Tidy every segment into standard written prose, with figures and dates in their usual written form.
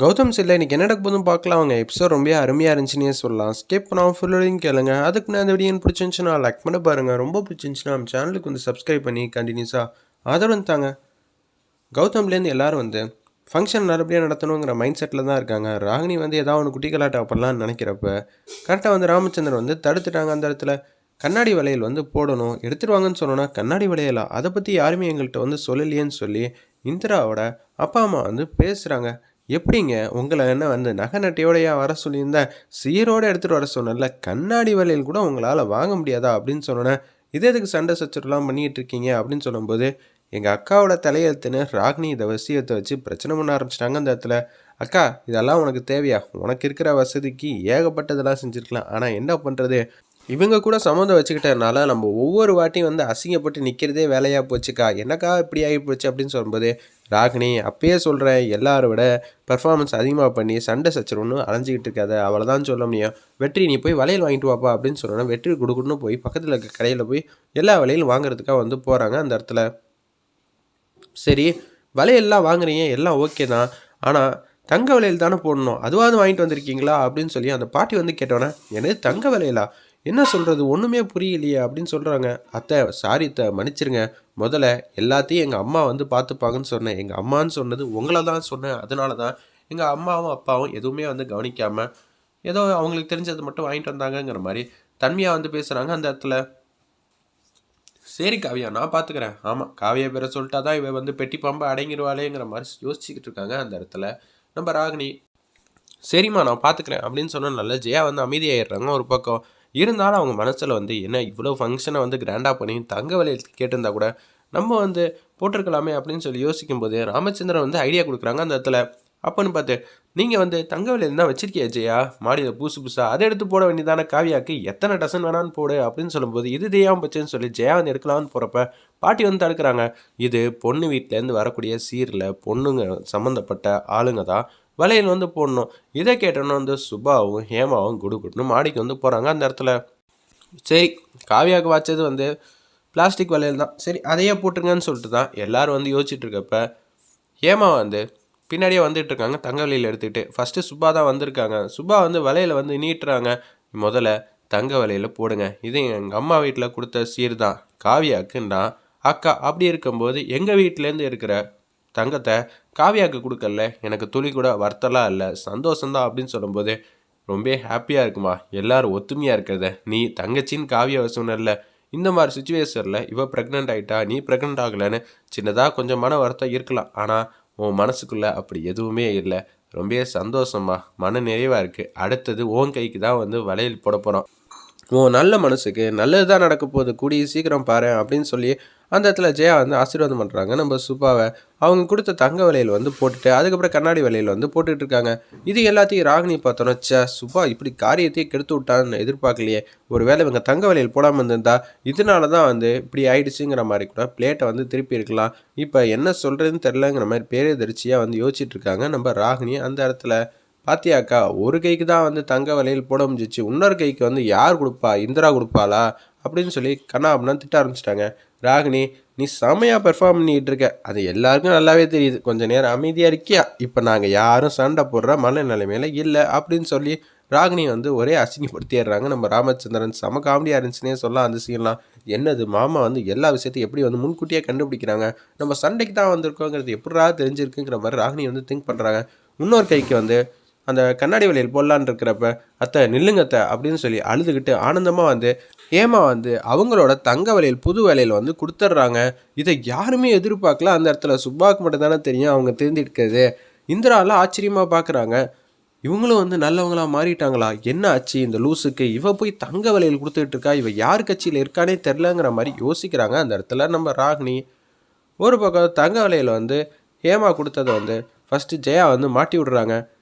கௌதம் சில்லை இன்னைக்கு என்ன நடக்க போதும் பார்க்கலாம். அவங்க எபிசோட் ரொம்ப அருமையாக இருந்துச்சுன்னே சொல்லலாம். ஸ்கிப் பண்ணாமல் ஃபுல்லோடையும் கேளுங்க. அதுக்கு நான் அந்த வீடியோ பிடிச்சிருந்துச்சுன்னா லைக் பண்ண பாருங்கள். ரொம்ப பிடிச்சிருந்துச்சுன்னா நம்ம சேனலுக்கு வந்து சப்ஸ்கிரைப் பண்ணி கண்டினியூஸாக ஆதரவு தாங்க. கௌதம்லேருந்து எல்லாரும் வந்து ஃபங்க்ஷன் நல்லபடியாக நடத்தணுங்கிற மைண்ட் செட்டில் தான் இருக்காங்க. ராகினி வந்து ஏதாவது ஒன்று குட்டி கலாட்டம் பண்ணலான்னு நினைக்கிறப்ப கரெக்டாக வந்து ராமச்சந்திரன் வந்து தடுத்துட்டாங்க. அந்த இடத்துல கண்ணாடி வளையல் வந்து போடணும் எடுத்துருவாங்கன்னு சொன்னோன்னா கண்ணாடி வளையலா அதை பற்றி யாருமே எங்கள்கிட்ட வந்து சொல்லலையேன்னு சொல்லி இந்திராவோட அப்பா அம்மா வந்து பேசுகிறாங்க. எப்படிங்க உங்களை என்ன வந்து நகை நட்டையோடையா வர சொல்லியிருந்தேன், சீரோடு எடுத்துகிட்டு வர சொன்னல, கண்ணாடி வளையல் கூட உங்களால் வாங்க முடியாதா அப்படின்னு சொன்னோன்னே, இது எதுக்கு சண்டை சச்சரவுலாம் பண்ணிகிட்டு இருக்கீங்க அப்படின்னு சொல்லும்போது, எங்கள் அக்காவோட தலையெழுத்துன்னு ராகினி இதை விஷயத்தை வச்சு பிரச்சனை பண்ண ஆரம்பிச்சிட்டாங்க. அந்த இடத்துல அக்கா இதெல்லாம் உனக்கு தேவையா, உனக்கு இருக்கிற வசதிக்கு ஏகப்பட்டதெல்லாம் செஞ்சுருக்கலாம், ஆனால் என்ன பண்ணுறது, இவங்க கூட சம்மந்தம் வச்சுக்கிட்டதுனால நம்ம ஒவ்வொரு வாட்டியும் வந்து அசிங்கப்பட்டு நிற்கிறதே வேலையாக போச்சுக்கா, என்னக்கா இப்படி ஆகி போச்சு அப்படின்னு சொல்லும்போது, ராகினி அப்பயே சொல்கிறேன் எல்லாரை விட பர்ஃபார்மன்ஸ் அதிகமாக பண்ணி சண்டை சச்சரவுன்னு அலைஞ்சிக்கிட்டு இருக்காத, அவ்வளோதான் சொல்ல முடியும். வெற்றி நீ போய் வளையல் வாங்கிட்டு வாப்பா அப்படின்னு சொன்னோன்னா வெற்றி கொடுக்கணும்னு போய் பக்கத்தில் இருக்க கடையில் போய் எல்லா வளையலும் வாங்குறதுக்காக வந்து போகிறாங்க. அந்த இடத்துல சரி வளையல்லாம் வாங்குறீங்க எல்லாம் ஓகே தான், ஆனால் தங்க வளையல் தானே போடணும், அதுவாவது வாங்கிட்டு வந்திருக்கீங்களா அப்படின்னு சொல்லி அந்த பாட்டி வந்து கேட்டோன்னே, எனக்கு தங்க வளையலா, என்ன சொல்கிறது ஒன்றுமே புரியலையே அப்படின்னு சொல்கிறாங்க. அத்தை சாரி அத்தை மன்னிச்சிருங்க, முதல்ல எல்லாத்தையும் எங்கள் அம்மா வந்து பார்த்துப்பாங்கன்னு சொன்னேன், எங்கள் அம்மான்னு சொன்னது உங்களை தான் சொன்னேன், அதனால தான் எங்கள் அம்மாவும் அப்பாவும் எதுவுமே வந்து கவனிக்காமல் ஏதோ அவங்களுக்கு தெரிஞ்சது மட்டும் வாங்கிட்டு வந்தாங்கங்கிற மாதிரி தன்மையாக வந்து பேசுகிறாங்க. அந்த இடத்துல சரி காவியா நான் பார்த்துக்கிறேன், ஆமாம் காவியா பேரை சொல்லிட்டா தான் இவ வந்து பெட்டி பம்பை அடங்கிடுவாளேங்கிற மாதிரி யோசிச்சுக்கிட்டு இருக்காங்க. அந்த இடத்துல நம்ம ராகினி சரிம்மா நான் பார்த்துக்கிறேன் அப்படின்னு சொன்னனால ஜெயா வந்து அமைதியாகிடுறாங்க. ஒரு பக்கம் இருந்தாலும் அவங்க மனசில் வந்து என்ன இவ்வளோ ஃபங்க்ஷனை வந்து கிராண்டாக பண்ணி தங்க வளையல் கேட்டிருந்தா கூட நம்ம வந்து போட்டிருக்கலாமே அப்படின்னு சொல்லி யோசிக்கும்போது ராமச்சந்திரன் வந்து ஐடியா கொடுக்குறாங்க. அந்த இடத்துல அப்போன்னு பார்த்து நீங்கள் வந்து தங்க வளையல் தான் வச்சிருக்கியா ஜெயா மாடியில் புதுசாக அதை எடுத்து போட வேண்டியதான காவியாக்கு எத்தனை டசன் வேணான்னு போடு அப்படின்னு சொல்லும்போது இது தெரியாமல் போச்சுன்னு சொல்லி ஜெயா வந்து எடுக்கலாம்னு போகிறப்ப பாட்டி வந்து தடுக்கிறாங்க. இது பொண்ணு வீட்டிலேருந்து வரக்கூடிய சீரில் பொண்ணுங்க சம்மந்தப்பட்ட ஆளுங்க தான் வளையல் வந்து போடணும். இதை கேட்டோன்னு வந்து சுபாவும் ஹேமாவும் குடுன்னு மாடிக்கு வந்து போகிறாங்க. அந்த இடத்துல சரி காவியாவுக்கு வச்சது வந்து பிளாஸ்டிக் வளையல் தான், சரி அதையே போட்டுருங்கன்னு சொல்லிட்டு தான் எல்லோரும் வந்து யோசிச்சுட்டு இருக்கப்ப ஹேமா வந்து பின்னாடியே வந்துட்டு இருக்காங்க தங்க வளையல் எடுத்துக்கிட்டு. ஃபஸ்ட்டு சுபா தான் வந்திருக்காங்க. சுபா வந்து வளையலை வந்து நீட்டுறாங்க. முதல்ல தங்க வளையலை போடுங்க, இது எங்கள் அம்மா வீட்டில் கொடுத்த சீர் தான், காவியாக்குன்னா அக்கா, அப்படி இருக்கும்போது எங்கள் வீட்டிலேருந்து இருக்கிற தங்கத்தை காவியாவுக்கு கொடுக்கல, எனக்கு துளி கூட வருத்தலாம் இல்லை, சந்தோஷந்தான் அப்படின்னு சொல்லும்போது ரொம்ப ஹாப்பியாக இருக்குமா, எல்லோரும் ஒத்துமையாக இருக்கிறத, நீ தங்கச்சின்னு காவியாவை சொன்னல, இந்த மாதிரி சுச்சுவேஷனில் இவ ப்ரெக்னென்ட் ஆகிட்டா நீ ப்ரெக்னென்ட் ஆகலைன்னு சின்னதாக கொஞ்சம் மன வருத்தம் இருக்கலாம், ஆனால் உன் மனசுக்குள்ளே அப்படி எதுவுமே இல்லை, ரொம்ப சந்தோஷமா மன நிறைவாக இருக்குது, அடுத்தது உன் கைக்கு தான் வந்து வளையல் போட போகிறோம், உன் நல்ல மனசுக்கு நல்லது தான் நடக்க போகுது, கூடிய சீக்கிரம் பாரு அப்படின்னு சொல்லி அந்த இடத்துல ஜெயா வந்து ஆசீர்வாதம் பண்ணுறாங்க நம்ம சுபாவை. அவங்க கொடுத்த தங்க வளையல் வந்து போட்டுட்டு அதுக்கப்புறம் கண்ணாடி வளையல் வந்து போட்டுட்டு இருக்காங்க. இது எல்லாத்தையும் ராகினி பார்த்தோன்னா சுபா இப்படி காரியத்தையே கெடுத்து விட்டான்னு எதிர்பார்க்கலையே, ஒரு வேளை இவங்க தங்க வளையல் போடாமல் இருந்திருந்தா இதனால தான் வந்து இப்படி ஆயிடுச்சுங்கிற மாதிரி கூட பிளேட்டை வந்து திருப்பி இருக்கலாம், இப்போ என்ன சொல்கிறதுன்னு தெரிலங்கிற மாதிரி பேரதிர்ச்சியாக வந்து யோசிச்சுட்டு இருக்காங்க நம்ம ராகினி. அந்த இடத்துல பாத்தியாக்கா ஒரு கைக்கு தான் வந்து தங்க வளையல் போட முடிஞ்சிச்சு, இன்னொரு கைக்கு வந்து யார் கொடுப்பா, இந்திரா கொடுப்பாளா அப்படின்னு சொல்லி கண்ணா அப்படின்னா திட்ட ஆரம்பிச்சிட்டாங்க. ராகினி நீ செமையாக பெர்ஃபார்ம் பண்ணிகிட்டு இருக்க, அது எல்லாருக்கும் நல்லாவே தெரியுது, கொஞ்சம் நேரம் அமைதியாக இருக்கியா, இப்போ நாங்கள் யாரும் சண்டை போடுற மனநிலைமையில இல்லை அப்படின்னு சொல்லி ராகினி வந்து ஒரே அசிங்கப்படுத்திடுறாங்க. நம்ம ராமச்சந்திரன் செம காமெடியாக இருந்துச்சுன்னே சொல்லலாம். அந்த சீன்லாம் என்னது மாமா வந்து எல்லா விஷயத்தையும் எப்படி வந்து முன்கூட்டியே கண்டுபிடிக்கிறாங்க, நம்ம சண்டைக்கு தான் வந்திருக்கோங்கிறது எப்படா தெரிஞ்சிருக்குங்கிற மாதிரி ராகினி வந்து திங்க் பண்ணுறாங்க. இன்னொரு கைக்கு வந்து அந்த கண்ணாடி வளையல் போடலான்னு இருக்கிறப்ப அத்தை நில்லுங்கத்தை அப்படின்னு சொல்லி அழுதுகிட்டு ஆனந்தமாக வந்து ஏமா வந்து அவங்களோட தங்க வளையல் புது வளையல் வந்து கொடுத்துட்றாங்க. இதை யாருமே எதிர்பார்க்கல. அந்த இடத்துல சுப்பாவுக்கு மட்டும் தானே தெரியும் அவங்க தெரிஞ்சிருக்கிறது. இந்திராலாம் ஆச்சரியமாக பார்க்குறாங்க, இவங்களும் வந்து நல்லவங்களாக மாறிட்டாங்களா, என்ன ஆச்சு இந்த லூஸுக்கு, இவ போய் தங்க வளையல் கொடுத்துட்டு இருக்கா, இவ யார் கட்சியில் இருக்கானே தெரிலங்கிற மாதிரி யோசிக்கிறாங்க. அந்த இடத்துல நம்ம ராகினி ஒரு பக்கம் தங்க வளையல் வந்து ஹேமா கொடுத்ததை வந்து ஃபஸ்ட்டு ஜெயா வந்து மாட்டி விடுறாங்க.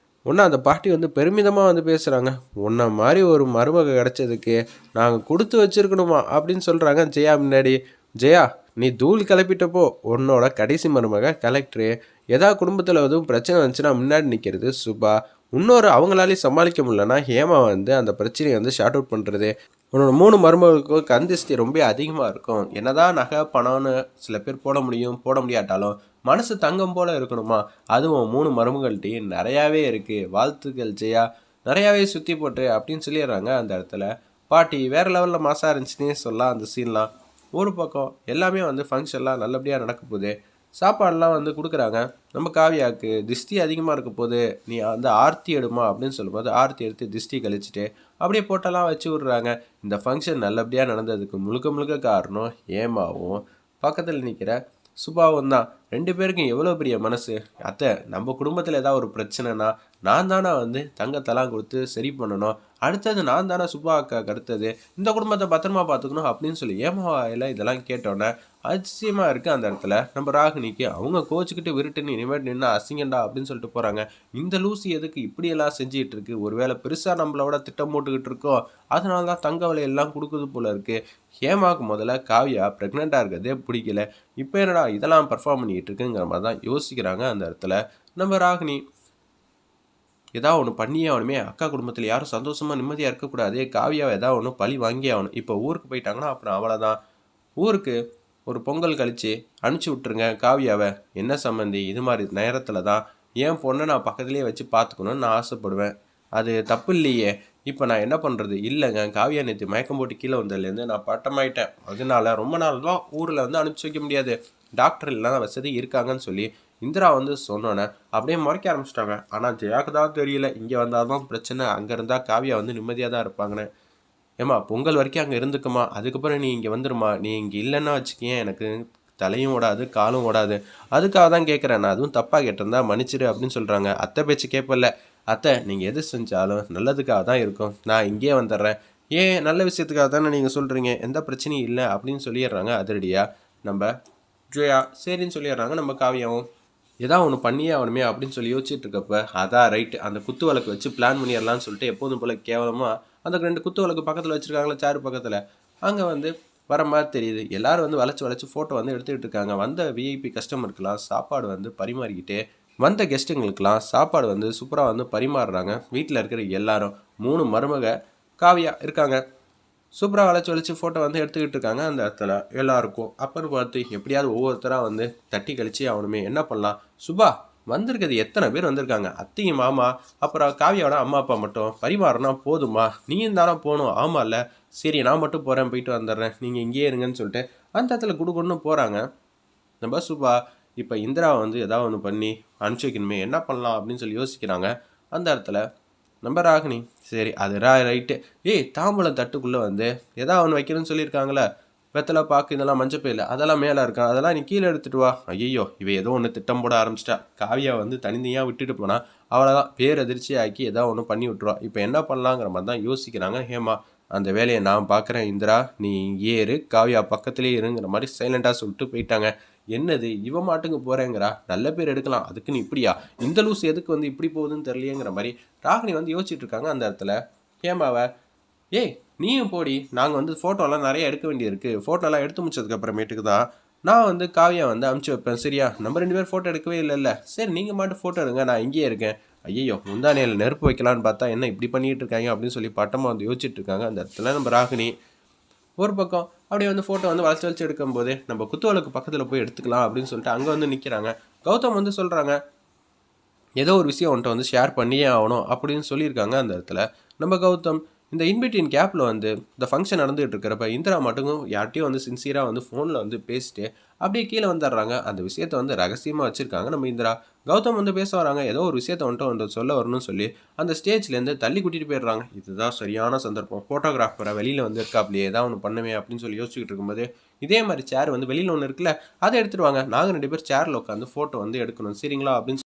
ஒன்று அந்த பாட்டி வந்து பெருமிதமாக வந்து பேசுகிறாங்க, உன்னை மாதிரி ஒரு மருமக கிடச்சதுக்கு நாங்கள் கொடுத்து வச்சுருக்கணுமா அப்படின்னு சொல்கிறாங்க ஜெயா முன்னாடி. ஜெயா நீ தூள் கிளப்பிட்டப்போ உன்னோட கடைசி மருமக கலெக்டரு, ஏதாவது குடும்பத்தில் எதுவும் பிரச்சனை வந்துச்சுன்னா முன்னாடி நிற்கிறது சுபா, இன்னொரு அவங்களாலேயும் சமாளிக்க முடியலன்னா ஹேமா வந்து அந்த பிரச்சனையை வந்து ஷார்ட் அவுட் பண்ணுறது, உன்னோட 3 மருமகளுக்கும் கந்திஸ்தி ரொம்ப அதிகமாக இருக்கும், என்னதான் நகை பணம்னு சில பேர் போட முடியும் போட முடியாட்டாலும் மனசு தங்கம் போல இருக்கணுமா, அதுவும் 3 மருமகள்கிட்டையும் நிறையாவே இருக்குது, வாழ்த்துக்கள் ஜெயா, நிறையாவே சுற்றி போட்டு அப்படின்னு சொல்லிடுறாங்க அந்த இடத்துல. பாட்டி வேறு லெவலில் மாசாக இருந்துச்சுன்னே சொல்லலாம் அந்த சீன்லாம். ஒரு பக்கம் எல்லாமே வந்து ஃபங்க்ஷன்லாம் நல்லபடியாக நடக்க போகுது. சாப்பாடெலாம் வந்து கொடுக்குறாங்க. நம்ம காவியாவுக்கு திஷ்டி அதிகமாக இருக்க போது, நீ வந்து ஆர்த்தி எடுமா அப்படின்னு சொல்லும்போது ஆர்த்தி எடுத்து திஷ்டி கழிச்சிட்டு அப்படியே போட்டெல்லாம் வச்சு விட்றாங்க. இந்த ஃபங்க்ஷன் நல்லபடியாக நடந்ததுக்கு முழுக்க முழுக்க காரணம் ஏமாவும் பக்கத்தில் நிற்கிற சுபாவும் தான். 2 பேருக்கும் எவ்வளோ பெரிய மனசு. அத்தை, நம்ம குடும்பத்தில் ஏதாவது ஒரு பிரச்சனைனா நான் தானே வந்து தங்கத்தெல்லாம் கொடுத்து சரி பண்ணணும், அடுத்தது நான் தானே சுபா அக்காவுக்கு அடுத்தது, இந்த குடும்பத்தை பத்திரமா பார்த்துக்கணும் அப்படின்னு சொல்லி ஏமாவாயில் இதெல்லாம் கேட்டோன்னே அதிசயமாக இருக்குது அந்த இடத்துல. நம்ம ராகினிக்கு அவங்க கோச்சிக்கிட்டு விருட்டுன்னு இனிமேல் நின்று அசிங்கண்டா அப்படின்னு சொல்லிட்டு போகிறாங்க. இந்த லூசி எதுக்கு இப்படியெல்லாம் செஞ்சுக்கிட்டு இருக்கு, ஒருவேளை பெருசாக நம்மளோட திட்டம் போட்டுக்கிட்டு இருக்கோம், அதனால தான் தங்க விலையெல்லாம் கொடுக்குது போல இருக்குது. ஹேமாவுக்கு முதல்ல காவியா ப்ரெக்னெண்ட்டாக இருக்கிறதே பிடிக்கல, இப்போ என்னடா இதெல்லாம் பர்ஃபார்ம் பண்ணிக்கிட்டு இருக்குங்கிற மாதிரி தான் யோசிக்கிறாங்க அந்த இடத்துல. நம்ம ராகினி ஏதாவது ஒன்று பண்ணியே ஆகணுமே, அக்கா குடும்பத்தில் யாரும் சந்தோஷமாக நிம்மதியாக இருக்கக்கூடாது, காவியாவை ஏதாவது ஒன்று பழி வாங்கி ஆகணும். இப்போ ஊருக்கு போயிட்டாங்கன்னா அப்புறம் அவ்வளோதான். ஊருக்கு ஒரு பொங்கல் கழித்து அனுப்பிச்சி விட்ருங்க காவியாவை. என்ன சம்மந்தி, இது மாதிரி நேரத்தில் தான் என் பொண்ணை நான் பக்கத்துலேயே வச்சு பார்த்துக்கணுன்னு நான் ஆசைப்படுவேன், அது தப்பு இல்லையே. இப்போ நான் என்ன பண்ணுறது? இல்லைங்க, காவியா நேற்று மயக்கம் போட்டு கீழே வந்ததுலேருந்து நான் பட்டமாயிட்டேன், அதனால ரொம்ப நாள் தான் ஊரில் வந்து அனுப்பிச்சி வைக்க முடியாது, டாக்டர் இல்லாத வசதி இருக்காங்கன்னு சொல்லி இந்திரா வந்து சொன்னோன்னே அப்படியே முறைக்க ஆரம்பிச்சிட்டாங்க. ஆனால் ஜெயாக்கு தான் தெரியல, இங்கே வந்தால் தான் பிரச்சனை, அங்கே இருந்தால் காவியா வந்து நிம்மதியாக தான் இருப்பாங்கன்னு. ஏம்மா, பொங்கல் வரைக்கும் அங்கே இருந்துக்குமா, அதுக்கப்புறம் நீ இங்கே வந்துடுமா, நீ இங்கே இல்லைன்னா வச்சுக்கேன் எனக்கு தலையும் ஓடாது காலும் ஓடாது, அதுக்காக தான் கேட்குறேன், நான் அதுவும் தப்பாக கேட்டிருந்தா மன்னிச்சிடு அப்படின்னு சொல்கிறாங்க. அத்தை பேச்சு கேட்பல, அத்தை நீங்கள் எது செஞ்சாலும் நல்லதுக்காக தான் இருக்கும், நான் இங்கேயே வந்துடுறேன், ஏன் நல்ல விஷயத்துக்காக தானே நீங்கள் சொல்கிறீங்க, எந்த பிரச்சனையும் இல்லை அப்படின்னு சொல்லிடுறாங்க அதிரடியாக நம்ம ஜெயா. சரின்னு சொல்லிடுறாங்க நம்ம காவியாவும். ஏதாவது ஒன்று பண்ணியே ஆகணுமே அப்படின்னு சொல்லி யோசிச்சுட்டு இருக்கப்ப, அதான் ரைட்டு, அந்த குத்து வழக்கு வச்சு பிளான் பண்ணிடலான்னு சொல்லிட்டு எப்போதும் போல் கேவலமாக அந்த 2 குத்து வழக்கு பக்கத்தில் வச்சுருக்காங்களா சேரு பக்கத்தில், அங்கே வந்து வர மாதிரி தெரியுது. எல்லோரும் வந்து வளைச்சி ஃபோட்டோ வந்து எடுத்துக்கிட்டு இருக்காங்க. வந்த விஐபி கஸ்டமருக்கெலாம் சாப்பாடு வந்து பரிமாறிக்கிட்டு, வந்த கெஸ்ட்டுங்களுக்கெலாம் சாப்பாடு வந்து சூப்பராக வந்து பரிமாறுறாங்க. வீட்டில் இருக்கிற எல்லாரும் 3 மருமக காவியா இருக்காங்க. சூப்பராக வளைச்சி ஃபோட்டோ வந்து எடுத்துக்கிட்டு இருக்காங்க அந்த இடத்துல எல்லாருக்கும். அப்புறம் பார்த்து எப்படியாவது ஒவ்வொருத்தராக வந்து தட்டி கழிச்சு அவனுமே என்ன பண்ணலாம். சுபா, வந்திருக்கிறது எத்தனை பேர் வந்திருக்காங்க, அத்தையும் மாமா அப்புறம் காவியோட அம்மா அப்பா மட்டும் பரிமாறினா போதுமா, நீயும் தானே போகணும், ஆமாம் இல்லை, சரி நான் மட்டும் போகிறேன், போயிட்டு வந்துடுறேன், நீங்கள் இங்கேயே இருங்கன்னு சொல்லிட்டு அந்த இடத்துல குடுகுடுன்னு போகிறாங்க நம்ம சுபா. இப்போ இந்திராவை வந்து ஏதாவது ஒன்று பண்ணி அனுப்பிச்சி வைக்கணுமே, என்ன பண்ணலாம் அப்படின்னு சொல்லி யோசிக்கிறாங்க அந்த இடத்துல நம்ம ராகினி. சரி, அது ரைட்டு, ஏய் தாம்பூலம் தட்டுக்குள்ளே வந்து எதாவது ஒன்று வைக்கணும்னு சொல்லியிருக்காங்களே, வெத்தலை பாக்கு இதெல்லாம் மஞ்சப்பையில் அதெல்லாம் மேலே இருக்கான், அதெல்லாம் நீ கீழே எடுத்துகிட்டு வா. ஐயோ, இவ ஏதோ ஒன்று திட்டம் போட ஆரம்பிச்சிட்டா, காவியா வந்து தனித்தனியாக விட்டுட்டு போனால் அவ்வளோதான், பேரதிர்ச்சி ஆக்கி ஏதாவது ஒன்று பண்ணி விட்டுருவா. இப்போ என்ன பண்ணலாங்கிற மாதிரி தான் யோசிக்கிறாங்க ஹேமா. அந்த வேலையை நான் பார்க்குறேன் இந்திரா, நீ இங்கே இரு, காவியா பக்கத்துலேயே இருங்கிற மாதிரி சைலண்ட்டாக சொல்லிட்டு போயிட்டாங்க. என்னது இவ மாட்டுக்கு போகிறேங்கிறா, நல்ல பேர் எடுக்கலாம், அதுக்குன்னு இப்படியா, இந்த லூஸ் எதுக்கு வந்து இப்படி போகுதுன்னு தெரியலையேங்கிற மாதிரி ராகினி வந்து யோசிச்சுட்டு இருக்காங்க அந்த இடத்துல ஹேமாவை. ஏய் நீயும் போடி, நாங்கள் வந்து ஃபோட்டோலாம் நிறைய எடுக்க வேண்டியிருக்கு, ஃபோட்டோலாம் எடுத்து முடிச்சதுக்கப்புறமேட்டுக்கு தான் நான் வந்து காவியா வந்து அமுச்சு வைப்பேன், சரியா? நம்ம 2 பேர் ஃபோட்டோ எடுக்கவே இல்லைல்ல, சரி நீங்கள் மட்டும் ஃபோட்டோ எடுங்க, நான் இங்கேயே இருக்கேன். ஐயோ, முந்தானையில் நெருப்பு வைக்கலான்னு பார்த்தா என்ன இப்படி பண்ணிகிட்டு இருக்காங்க அப்படின்னு சொல்லி பட்டமாக வந்து யோசிச்சுட்டு இருக்காங்க அந்த இடத்துல நம்ம ராகினி. ஒரு பக்கம் அப்படியே வந்து ஃபோட்டோ வந்து வளைச்சி எடுக்கும்போது நம்ம குத்துவலுக்கு பக்கத்தில் போய் எடுத்துக்கலாம் அப்படின்னு சொல்லிட்டு அங்கே வந்து நிற்கிறாங்க. கௌதம் வந்து சொல்கிறாங்க, ஏதோ ஒரு விஷயம் அவன்கிட்ட வந்து ஷேர் பண்ணியே ஆகணும் அப்படின்னு சொல்லியிருக்காங்க அந்த இடத்துல நம்ம கௌதம். இந்த இன்பிட்வீன் கேப்பில் வந்து இந்த ஃபங்க்ஷன் நடந்துகிட்டு இருக்கிறப்ப இந்திரா மட்டும் யார்ட்டையும் வந்து சின்சியராக வந்து ஃபோனில் வந்து பேசிட்டு அப்படியே கீழே வந்துடுறாங்க. அந்த விஷயத்த வந்து ரகசியமாக வச்சுருக்காங்க நம்ம இந்திரா. கௌதம் வந்து பேச வராங்க, ஏதோ ஒரு விஷயத்த வந்துட்டு சொல்ல வரணும்னு சொல்லி அந்த ஸ்டேஜ்லேருந்து தள்ளி கூட்டிகிட்டு போயிடுறாங்க. இதுதான் சரியான சந்தர்ப்பம், ஃபோட்டோகிராஃபரை வெளியில் வந்து இருக்காப்லையே ஏதாவது ஒன்று பண்ணுமே அப்படின்னு சொல்லி யோசிச்சுக்கிட்டு இருக்கும்போது இதே மாதிரி சேர் வந்து வெளியில் ஒன்று இருக்குல்ல, அதை எடுத்துகிட்டு வாங்க, நாங்கள் 2 பேர் சேரில் உட்காந்து ஃபோட்டோ வந்து எடுக்கணும், சரிங்களா அப்படின்னு